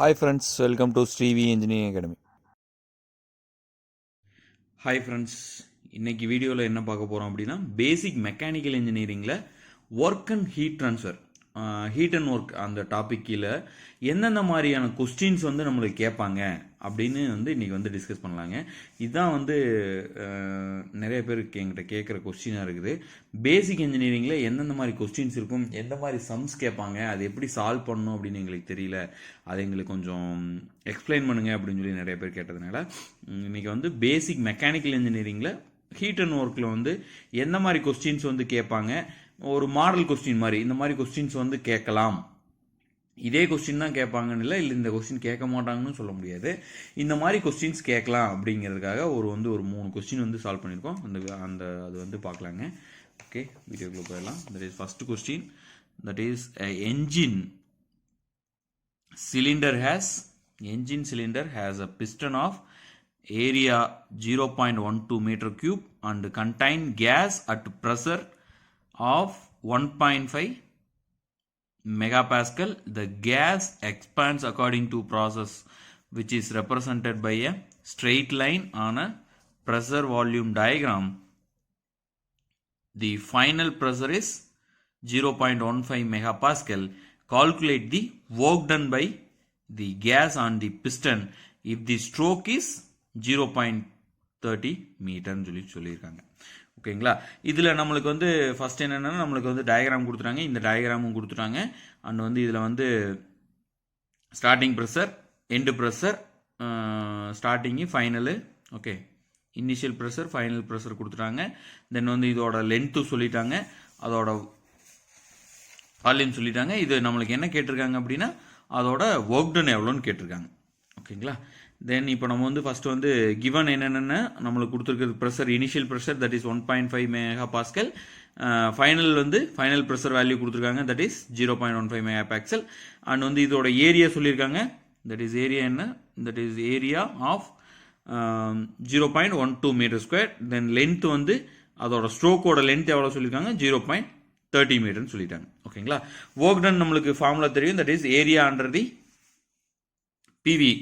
Hi friends, welcome to Srivi Engineering Academy. Hi friends, இன்றைக்கி வீடியோவில் என்ன பார்க்க போகிறோம் அப்படின்னா பேசிக் மெக்கானிக்கல் இன்ஜினியரிங்கில் work and heat transfer, heat and work அந்த டாபிக் கீழே எந்தெந்த மாதிரியான கொஸ்டின்ஸ் வந்து நம்மளுக்கு கேட்பாங்க அப்படின்னு வந்து இன்றைக்கி வந்து டிஸ்கஸ் பண்ணலாங்க. இதுதான் வந்து நிறைய பேருக்கு என்கிட்ட கேட்குற கொஸ்டினாக இருக்குது. பேசிக் இன்ஜினியரிங்கில் எந்தெந்த மாதிரி கொஸ்டின்ஸ் இருக்கும், எந்த மாதிரி சம்ஸ் கேட்பாங்க, அது எப்படி சால்வ் பண்ணணும் அப்படின்னு எங்களுக்கு தெரியல, அது எங்களுக்கு கொஞ்சம் எக்ஸ்பிளைன் பண்ணுங்கள் அப்படின்னு சொல்லி நிறைய பேர் கேட்டதுனால இன்றைக்கி வந்து பேசிக் மெக்கானிக்கல் இன்ஜினியரிங்கில் ஹீட் அண்ட் ஒர்க்கில் வந்து எந்த மாதிரி கொஸ்டின்ஸ் வந்து கேட்பாங்க, ஒரு மாடல் கொஸ்டின் மாதிரி இந்த மாதிரி கொஸ்டின்ஸ் வந்து கேட்கலாம். இதே கொஸ்டின் தான் கேட்பாங்கன்னு இல்லை இந்த கொஸ்டின் கேட்க மாட்டாங்கன்னு சொல்ல முடியாது. இந்த மாதிரி கொஸ்டின்ஸ் கேட்கலாம் அப்படிங்கிறதுக்காக ஒரு 3 கொஸ்டின் வந்து சால்வ் பண்ணியிருக்கோம். அது வந்து பார்க்கலாங்க. ஓகே, வீடியோக்குள்ளே போயிடலாம். That is first question. That is engine cylinder has a piston of area 0.12 meter cube and contain gas at pressure of 1.5 megapascal. The gas expands according to process which is represented by a straight line on a pressure volume diagram. The final pressure is 0.15 megapascal. Calculate the work done by the gas on the piston if the stroke is 0.30 மீட்டர்னு சொல்லியிருக்காங்க. ஓகேங்களா, இதில் நம்மளுக்கு வந்து first என்னென்னா நம்மளுக்கு வந்து diagram கொடுத்துட்டாங்க, இந்த டயக்ராமும் கொடுத்துட்டாங்க. அண்ட் வந்து இதில் வந்து starting pressure, end pressure, starting, final, okay, initial pressure, final pressure கொடுத்துட்டாங்க. தென் வந்து இதோட லென்த்து சொல்லிட்டாங்க, அதோட வால்யூம் சொல்லிட்டாங்க. இது நம்மளுக்கு என்ன கேட்டிருக்காங்க அப்படின்னா அதோட ஒர்க் டன் எவ்வளோன்னு கேட்டிருக்காங்க. ஓகேங்களா, தென் இப்போ நம்ம வந்து ஃபஸ்ட்டு வந்து கிவன் என்னென்ன நம்மளுக்கு கொடுத்துருக்கிறது pressure, initial pressure that is 1.5 mega pascal, final வந்து ஃபைனல் ப்ரெஷர் வேல்யூ கொடுத்துருக்காங்க that is 0.15 mega pascal. And வந்து இதோட ஏரியா சொல்லியிருக்காங்க, தட் இஸ் ஏரியா என்ன, that is area of 0.12 metre square. Then length வந்து அதோட ஸ்ட்ரோக்கோட லென்த் எவ்வளோ சொல்லியிருக்காங்க, 0.30 மீட்டர்னு சொல்லிட்டாங்க. ஓகேங்களா, ஒர்க் டன் நம்மளுக்கு ஃபார்முலா தெரியும், that is area under the PV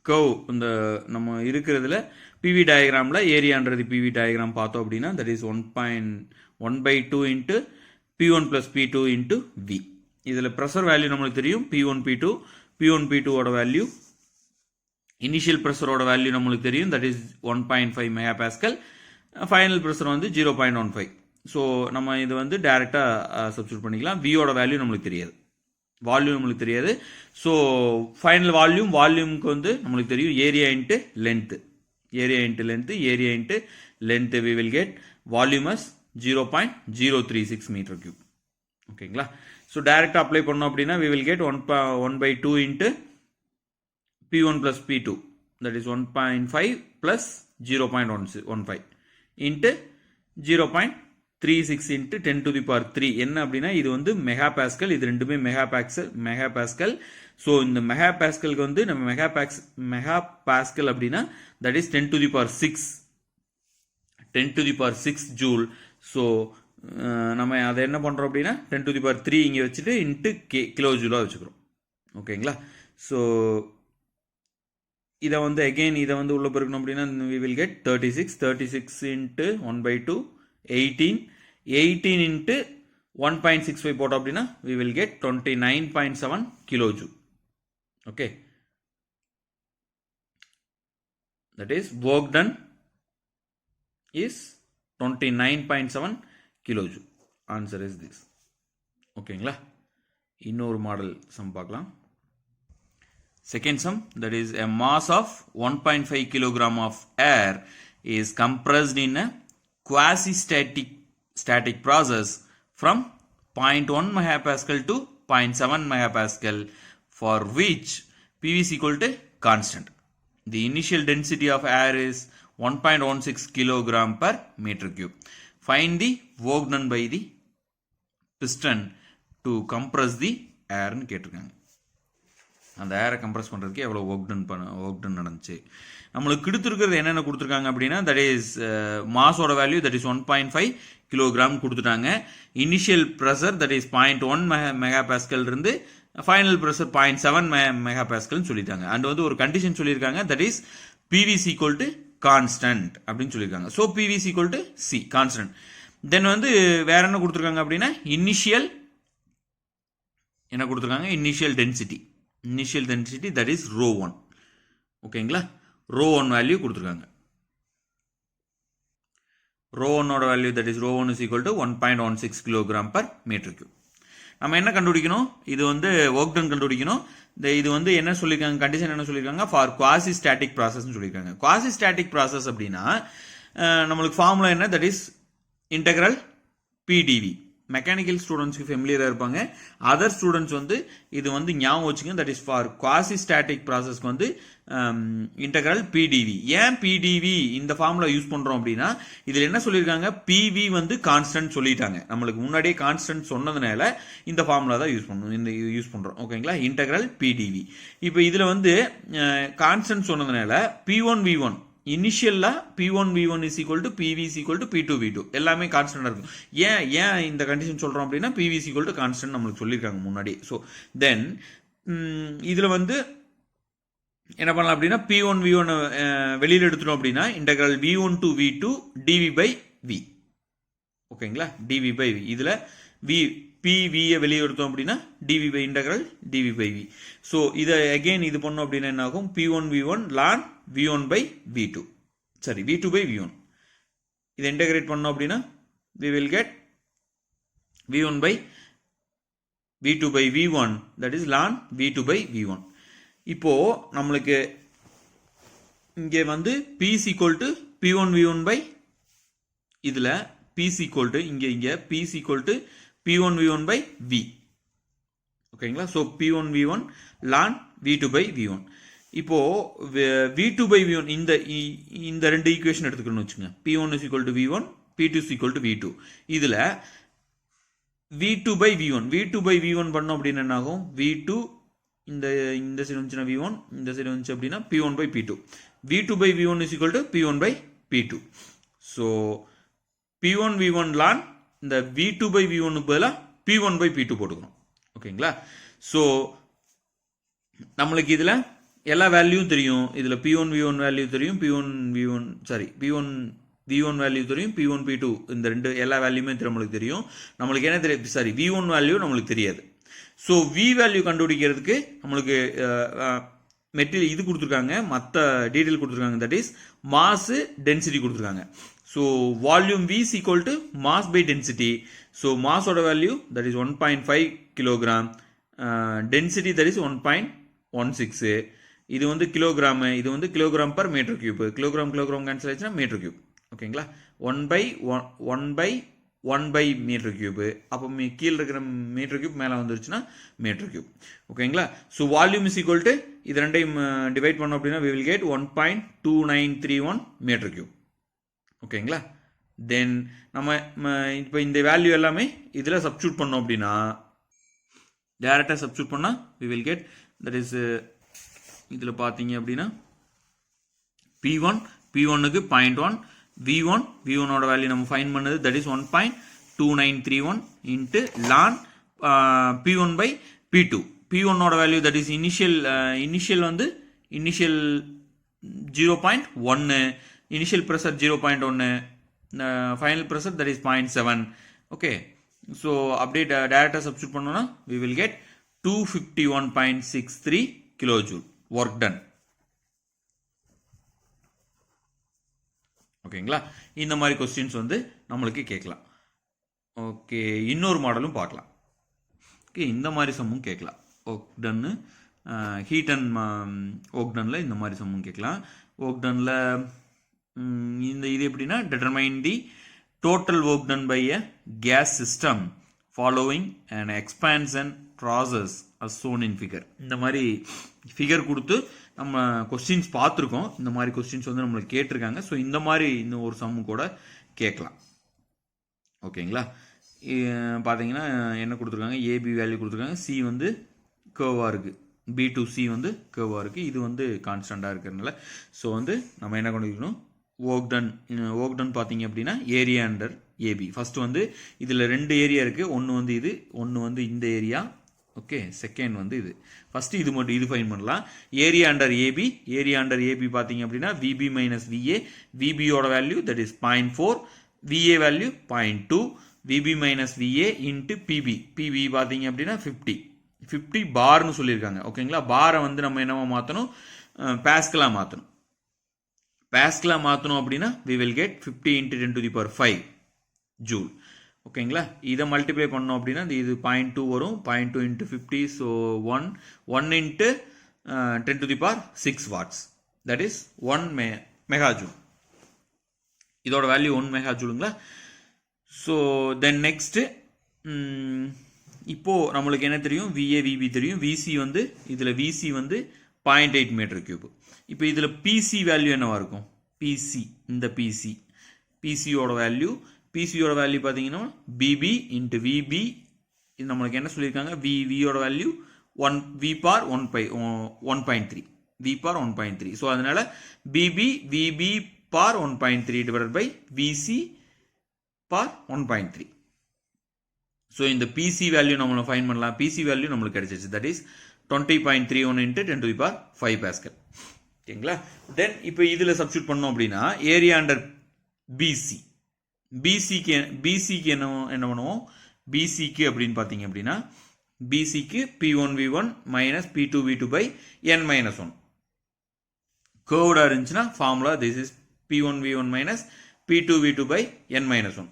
curve. இந்த நம்ம இருக்கிறதுல பிவி டயக்ராமில் ஏரியான்றது பிவி டயக்ராம் பார்த்தோம் அப்படின்னா that is 1/2 into P1 + P2 into V. இதில் ப்ரெஷர் வேல்யூ நம்மளுக்கு தெரியும், P1 P2ஓட வேல்யூ, இனிஷியல் ப்ரெஷரோட வேல்யூ நம்மளுக்கு தெரியும், that is 1.5 mega pascal, final pressure வந்து 0.15. ஸோ நம்ம இது வந்து டைரெக்டாக சப்ஸ்டியூட் பண்ணிக்கலாம். வியோட வேல்யூ நம்மளுக்கு தெரியாது, வால்யூம் நம்மளுக்கு தெரியாது. ஸோ ஃபைனல் வால்யூமுக்கு வந்து நம்மளுக்கு தெரியும் area into length, area into length we will get volume as 0.036 metre cube. ஓகேங்களா, ஸோ டைரெக்டாக அப்ளை பண்ணோம் அப்படின்னா we will get 1/2 into P1 + P2 that is 1.5 + 0.15 into 0.36 into 10⁻³ என்ன அப்படின்னா இது வந்து மெகா பாஸ்கல், இது ரெண்டுமே மெகா பாஸ்கல். ஸோ இந்த மெகா பாஸ்கலுக்கு வந்து நம்ம மெகா பாஸ்கல் அப்படின்னா தட் இஸ் 10⁻6 ஜூல். ஸோ நம்ம அதை என்ன பண்ணுறோம் அப்படின்னா 10⁻³ இங்கே வச்சுட்டு இன்ட்டு கிலோ ஜூலாக வச்சுக்கிறோம். ஓகேங்களா, ஸோ இதை வந்து அகெயின் இதை வந்து உள்ள பெருக்கணும் அப்படின்னா we will get 36 into 1/2 18 into 1.65 போட்டோம் அப்படின்னா we will get 29.7 kilo joule. Okay, that is work done is 29.7 kilo joule. Answer is this. ஓகேங்களா, இன்னொரு மாடல் சம் பார்க்கலாம். Second sum, that is a mass of 1.5 kilogram of air is compressed in a quasi-static process from 0.1 megapascal to 0.7 megapascal for which PV is equal to constant. The initial density of air is 1.16 kilogram per meter cube. Find the work done by the piston to compress the air ன்னு கேட்டிருக்காங்க. அந்த ஏரை compress பண்ணுறதுக்கு எவ்வளோ work done நடந்துச்சு. நம்மளுக்கு கொடுத்துருக்கிறது என்னென்ன கொடுத்துருக்காங்க அப்படின்னா தட் இஸ் மாஸோட வேல்யூ தட் இஸ் 1.5 கிலோகிராம் கொடுத்துட்டாங்க. Initial pressure that is 0.1 mega pascal இருந்து ஃபைனல் ப்ரெஷர் 0.7 மெகாபாஸ்கல்னு சொல்லிட்டாங்க. அண்ட் வந்து ஒரு கண்டிஷன் சொல்லியிருக்காங்க, that is PV equal to constant அப்படின்னு சொல்லியிருக்காங்க. So PV equal to C constant. Then வந்து வேற என்ன கொடுத்துருக்காங்க அப்படின்னா இனிஷியல் என்ன கொடுத்துருக்காங்க, initial density that is rho 1. ஓகேங்களா, ரோ 1 வேல்யூ கொடுத்துருக்காங்க. ரோ 1ஓட value that is rho 1 is equal to 1.16 kilogram per metre cube. நம்ம என்ன கண்டுபிடிக்கணும், இது வந்து ஒர்க் டன் கண்டுபிடிக்கணும். இது வந்து என்ன சொல்லியிருக்காங்க, கண்டிஷன் என்ன சொல்லியிருக்காங்க, ஃபார் குவாசி ஸ்டாட்டிக் ப்ராசஸ் சொல்லியிருக்காங்க. குவாசி ஸ்டாட்டிக் ப்ராசஸ் அப்படின்னா நம்மளுக்கு ஃபார்முலா என்ன, that is integral PDV. Mechanical ஸ்டூடெண்ட்ஸ்க்கு ஃபெமிலியராக இருப்பாங்க. அதர் ஸ்டூடெண்ட்ஸ் வந்து இது வந்து ஞாபகம் வச்சுங்க, that is for quasi static ப்ராசஸ்க்கு வந்து இன்டெக்ரல் பிடிவி. ஏன் பிடிவி இந்த ஃபார்முலா யூஸ் பண்ணுறோம் அப்படின்னா, இதில் என்ன சொல்லியிருக்காங்க, பிவி வந்து கான்ஸ்டன்ட் சொல்லிட்டாங்க. நம்மளுக்கு முன்னாடியே கான்ஸ்டன்ட் சொன்னதுனால இந்த ஃபார்முலா தான் யூஸ் பண்ணுறோம். ஓகேங்களா, இன்டெக்ரல் பிடிவி. இப்போ இதில் வந்து கான்ஸ்டன்ட் சொன்னதுனால P1 V1 இனிஷியலா P1 V1 is equal to PV is equal to P2 V2 எல்லாமே கான்ஸ்டன்டா இருக்கும். ஏன் இந்த கண்டிஷன் சொல்றோம் அப்படின்னா PV is equal to constant நம்மளுக்கு சொல்லியிருக்காங்க முன்னாடி. ஸோ தென் இதுல வந்து என்ன பண்ணலாம் அப்படின்னா P1 V1 வெளியில் எடுத்துட்டோம் அப்படின்னா integral V1 to V2 dV by V. ஓகேங்களா, dV by V. இதுல PV வெளியே எடுத்தோம் அப்படின்னா dV by integral dV by V. So இதை அகெயின் இது பண்ணோம் அப்படின்னா என்ன ஆகும், P1 V1 ln V1 by V2 சரி V2 by V1. இதை இன்டெகிரேட் பண்ணோம் அப்படின்னா we will get V1 by V2 by V1 that is ln V2 by V1. இப்போ நம்மளுக்கு இங்கே வந்து P is equal to P1 V1 by இதுல P is equal to இங்க P is equal to P1 V1 by V. ஓகேங்களா, so P1 V1 ln V2 by V1. இப்போ V2 by V1 இந்த ரெண்டு ஈக்குவேஷன் எடுத்துக்கணும்னு வச்சுங்க. P1 is equal to V1, P2 is equal to V2. இதுல V2 by V1 பண்ணோம் அப்படின்னு என்ன ஆகும், V2 இந்த சைடு வந்துச்சுன்னா V1, இந்த சைடு வந்துச்சு அப்படின்னா P1 by P2. V2 by V1 is equal to P1 by P2. So P1 V1 ln இந்த V2 by V1 பதிலாக P1 by P2 போட்டுக்கணும். ஓகேங்களா, ஸோ நம்மளுக்கு இதுல எல்லா வேல்யூவும் தெரியும். இதுல P1 V1 வேல்யூ தெரியும், P1 V1 வேல்யூ தெரியும், P1 P2 இந்த ரெண்டு எல்லா வேல்யூமே நம்மளுக்கு தெரியும். நம்மளுக்கு என்ன தெரியும், V1 வேல்யூ நம்மளுக்கு தெரியாது. ஸோ V வேல்யூ கண்டுபிடிக்கிறதுக்கு நம்மளுக்கு மெட்டீரியல் இது கொடுத்துருக்காங்க, மற்ற டீட்டெயில் கொடுத்துருக்காங்க, தட் இஸ் மாஸ் டென்சிட்டி கொடுத்துருக்காங்க. So volume V is equal to mass by density. So மாஸோட value that is 1.5 kilogram, density that is 1.16. இது வந்து கிலோகிராம், இது வந்து kilogram per metre cube. Kilogram cancel ஆயிடுச்சுன்னா மீட்டர் கியூப். ஓகேங்களா, 1 by metre cube. அப்போ கீழே இருக்கிற மீட்டர் கியூப் மேலே வந்துருச்சுன்னா மீட்டர் கியூப். ஓகேங்களா, so volume is equal to இது ரெண்டையும் டிவைட் பண்ணோம் அப்படின்னா we will get 1.2931 metre cube. ஓகேங்களா, தென் நம்ம இப்போ இந்த வேல்யூ எல்லாமே இதில் சப்ஸ்டியூட் பண்ணோம் அப்படின்னா டேரெக்டாக சப்ஸ்டியூட் பண்ணால் we will get that is இதில் பார்த்தீங்க அப்படின்னா P1க்கு 0.1, V1ஓட வேல்யூ நம்ம ஃபைன் பண்ணது that is 1.2931 into ln P1 by P2. P1ஓட value that is initial வந்து initial 0.1, initial pressure 0.1, final pressure that is 0.7. Okay, so அப்படியே டேரெக்டாக சப்ஸ்டியூட் பண்ணோம்னா we will get 251.63 kilojoule work done. ஓகேங்களா, இந்த மாதிரி கொஸ்டின்ஸ் வந்து நம்மளுக்கு கேட்கலாம். ஓகே, இன்னொரு மாடலும் பார்க்கலாம். ஓகே, இந்த மாதிரி சம்மும் கேட்கலாம். ஒர்க் டன்னு ஹீட் அண்ட் ஒர்க் டன்ல இந்த மாதிரி சம்மும் கேட்கலாம். ஒர்க் டன்ல இது எப்படின்னா determine the total work done by a gas system following an expansion process as shown in figure. இந்த மாதிரி ஃபிகர் கொடுத்து நம்ம கொஸ்டின்ஸ் பார்த்துருக்கோம். இந்த மாதிரி கொஸ்டின்ஸ் வந்து நம்மளுக்கு கேட்டிருக்காங்க. ஸோ இந்த மாதிரி இன்னும் ஒரு சம்மு கூட கேட்கலாம். ஓகேங்களா, பார்த்தீங்கன்னா என்ன கொடுத்துருக்காங்க, ஏபி வேல்யூ கொடுத்துருக்காங்க, சி வந்து கேர்வாக இருக்குது, பி டு சி வந்து கேர்வாக இருக்குது, இது வந்து கான்ஸ்டண்ட்டாக இருக்கிறதுனால ஸோ வந்து நம்ம என்ன பண்ணிக்கணும், ஒர்க் டன் பார்த்தீங்க அப்படின்னா ஏரியா அண்டர் ஏபி. ஃபர்ஸ்ட் வந்து இதில் ரெண்டு ஏரியா இருக்குது, ஒன்று வந்து இது, ஒன்று வந்து இந்த ஏரியா, ஓகே, செகண்ட் வந்து இது. ஃபர்ஸ்ட் இது மட்டும் இது ஃபைன் பண்ணலாம். ஏரியா அண்டர் ஏபி பார்த்தீங்க அப்படின்னா விபி மைனஸ் விஏ, விபியோட value that is 0.4, VA value 0.2, VB minus VA into PB பார்த்தீங்க அப்படின்னா 50 பார்னு சொல்லியிருக்காங்க. ஓகேங்களா, பாரை வந்து நம்ம என்னவா மாற்றணும், பாஸ்கலாக மாற்றணும். பாஸ்கலாக மாற்றணும் அப்படின்னா we will get 50 into 10 to the power 5 joule. ஓகேங்களா, இதை மல்டிப்ளை பண்ணோம் அப்படின்னா இது 0.2 வரும். 0.2 into 50, so 1 into 10 to the power 6 watts, that is 1 mega joule. இதோட வேல்யூ 1 மெகா ஜூலுங்களா. ஸோ தென் நெக்ஸ்ட், இப்போ நம்மளுக்கு என்ன தெரியும், விஏ விபி தெரியும். விசி வந்து இதில் விசி வந்து 0.8 மீட்டர் கியூப். இப்போ இதில் பிசி வேல்யூ என்னவா இருக்கும், பிசி இந்த பிசியோட வேல்யூ பார்த்தீங்கன்னா பிபி இன்ட்டு விபி. இது நம்மளுக்கு என்ன சொல்லியிருக்காங்க, வியோட value 1 V bar 1.3, V bar 1.3. So அதனால PB VB bar 1.3 divided by VC bar 1.3. So இந்த பிசி வேல்யூ நம்மளை ஃபைன் பண்ணலாம். பிசி வேல்யூ நம்மளுக்கு கிடைச்சிச்சு, that is 20.31 into 10 to the power 5 pascal. ஓகேங்களா, தென் இப்போ இதில் சப்ஸ்டியூட் பண்ணோம் அப்படின்னா ஏரியா அண்டர் பிசிக்கு என்ன பண்ணுவோம், பிசிக்கு அப்படின்னு பார்த்தீங்க அப்படின்னா பிசிக்கு P1V1 minus P2V2 by n minus 1. கர்வ்டாக இருந்துச்சுன்னா formula this is P1V1 minus P2V2 by n minus 1.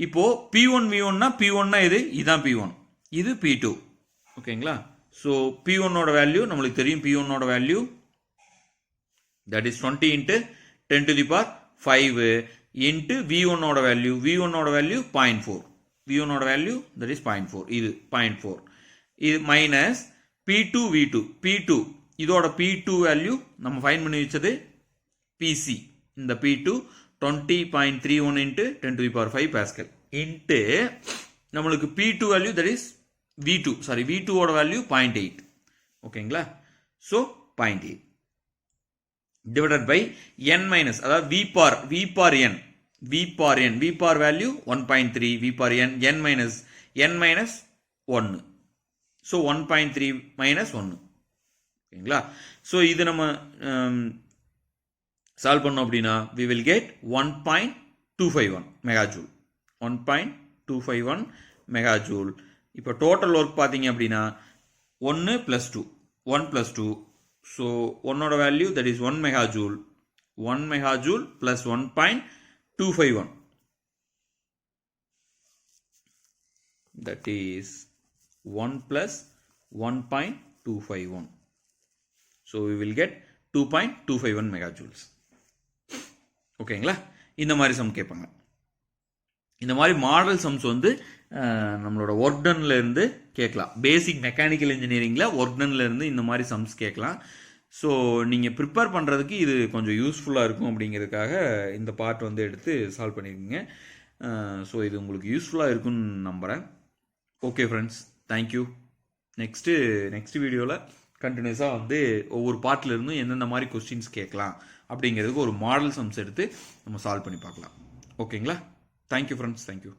இப்போ P1V1னா P1னா இதுதான் P1, இது P2. ஓகேங்களா, ஸோ P1ஓட வேல்யூ நம்மளுக்கு தெரியும். P1ஓட value that is 20 into 10 to the power 5 into V1ஓட வேல்யூ 0.4. V1ஓட வேல்யூ தட் இஸ் 0.4, இது 0.4. இது மைனஸ் P2 இதோட P2 வேல்யூ நம்ம ஃபைன் பண்ணி வச்சது PC, இந்த P2 20.31 into 10 to the power 5 pascal into நம்மளுக்கு P2 வேல்யூ தட் இஸ் V2ஓட வேல்யூ 0.8. ஓகேங்களா, so 0.8 divided by n minus, அதாவது v par n, v par value 1.3, v par n minus 1, so 1.3 minus 1. ஓகேங்களா, so இது நம்ம solve பண்ணோம் அப்படின்னா we will get 1.251 மெகாஜூல், 1.251 மெகாஜூல். இப்போ டோட்டல் ஒர்க் பார்த்தீங்க அப்படின்னா 1 + 2, ஸோ 1ஓட value that is 1 megajoule plus 1.251, that is 1 + 1.251. So we will get 2.251 megajoules. ஓகேங்களா, இந்த மாதிரி சம் கேட்பாங்க. இந்த மாதிரி மாடல் சம்ஸ் வந்து நம்மளோட ஒர்க் டன்ல இருந்து கேட்கலாம். பேசிக் மெக்கானிக்கல் இன்ஜினியரிங்கில் ஒர்க் டன்ல இருந்து இந்த மாதிரி சம்ஸ் கேட்கலாம். ஸோ நீங்கள் ப்ரிப்பேர் பண்ணுறதுக்கு இது கொஞ்சம் யூஸ்ஃபுல்லாக இருக்கும் அப்படிங்கிறதுக்காக இந்த பார்ட் வந்து எடுத்து சால்வ் பண்ணியிருக்கீங்க. ஸோ இது உங்களுக்கு யூஸ்ஃபுல்லாக இருக்குன்னு நம்புகிறேன். Okay friends, thank you. நெக்ஸ்ட் வீடியோவில் கண்டினியூஸாக வந்து ஒவ்வொரு பார்ட்டில் இருந்தும் எந்தெந்த மாதிரி கொஸ்டின்ஸ் கேட்கலாம் அப்படிங்கிறதுக்கு ஒரு மாடல் சம்ஸ் எடுத்து நம்ம சால்வ் பண்ணி பார்க்கலாம். ஓகேங்களா, தேங்க்யூ ஃப்ரெண்ட்ஸ், தேங்க்யூ.